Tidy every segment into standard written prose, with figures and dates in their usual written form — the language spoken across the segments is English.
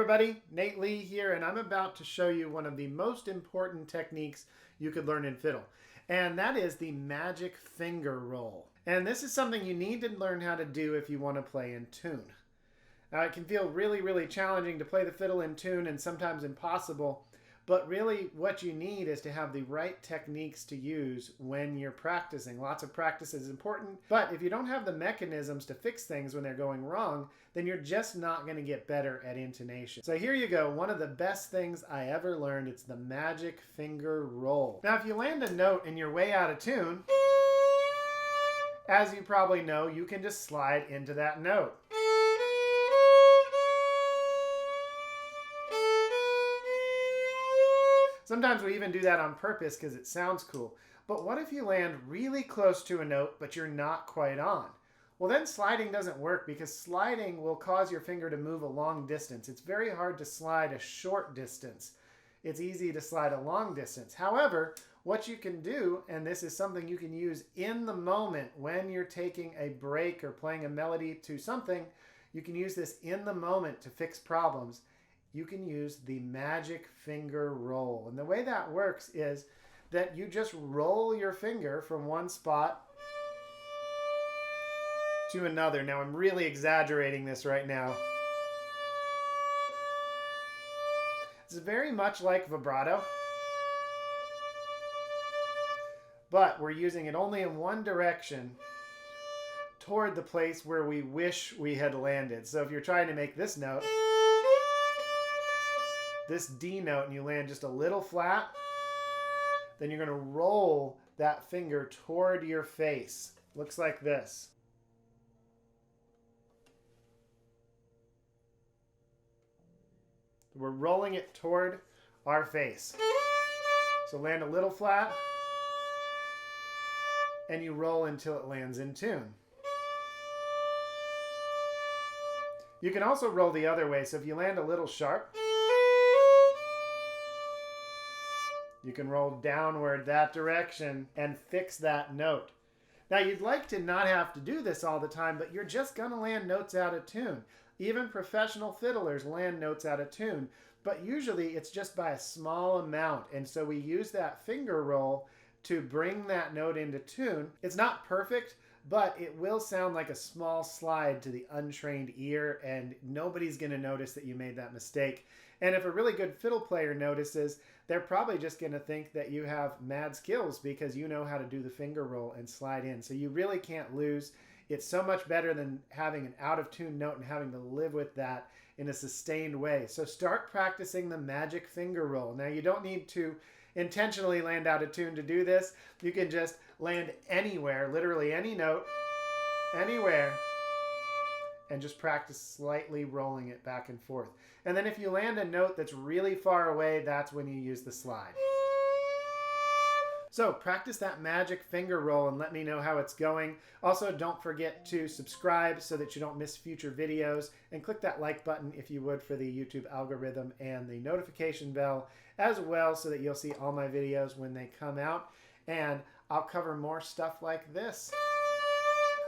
everybody, Nate Lee here, and I'm about to show you one of the most important techniques you could learn in fiddle, and that is the magic finger roll. And this is something you need to learn how to do if you want to play in tune. Now, it can feel really challenging to play the fiddle in tune and sometimes impossible, but really what you need is to have the right techniques to use when you're practicing. Lots of practice is important, but if you don't have the mechanisms to fix things when they're going wrong, then you're just not going to get better at intonation. So here you go, one of the best things I ever learned. It's the magic finger roll. Now, if you land a note and you're way out of tune, as you probably know, you can just slide into that note. Sometimes we even do that on purpose because it sounds cool. But what if you land really close to a note, but you're not quite on? Well, then sliding doesn't work because sliding will cause your finger to move a long distance. It's very hard to slide a short distance. It's easy to slide a long distance. However, what you can do, and this is something you can use in the moment when you're taking a break or playing a melody to something, you can use this in the moment to fix problems. You can use the magic finger roll. And the way that works is that you just roll your finger from one spot to another. Now, I'm really exaggerating this right now. It's very much like vibrato, but we're using it only in one direction toward the place where we wish we had landed. So if you're trying to make this note, this D note, and you land just a little flat, then you're going to roll that finger toward your face. Looks like this. We're rolling it toward our face. So land a little flat, and you roll until it lands in tune. You can also roll the other way. So if you land a little sharp, you can roll downward that direction and fix that note. Now, you'd like to not have to do this all the time, but you're just going to land notes out of tune. Even professional fiddlers land notes out of tune, but usually it's just by a small amount. And so we use that finger roll to bring that note into tune. It's not perfect, but it will sound like a small slide to the untrained ear, and nobody's going to notice that you made that mistake. And if a really good fiddle player notices, they're probably just going to think that you have mad skills because you know how to do the finger roll and slide in. So you really can't lose. It's so much better than having an out-of-tune note and having to live with that in a sustained way. So start practicing the magic finger roll. Now, you don't need to intentionally land out of tune to do this. You can just land anywhere, literally any note, anywhere, and just practice slightly rolling it back and forth. And then if you land a note that's really far away, that's when you use the slide. So practice that magic finger roll and let me know how it's going. Also, don't forget to subscribe so that you don't miss future videos, and click that like button if you would for the YouTube algorithm, and the notification bell as well so that you'll see all my videos when they come out. And I'll cover more stuff like this.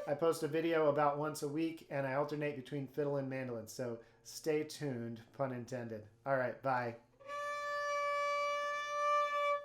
I post a video about once a week, and I alternate between fiddle and mandolin, so stay tuned, pun intended. All right, bye.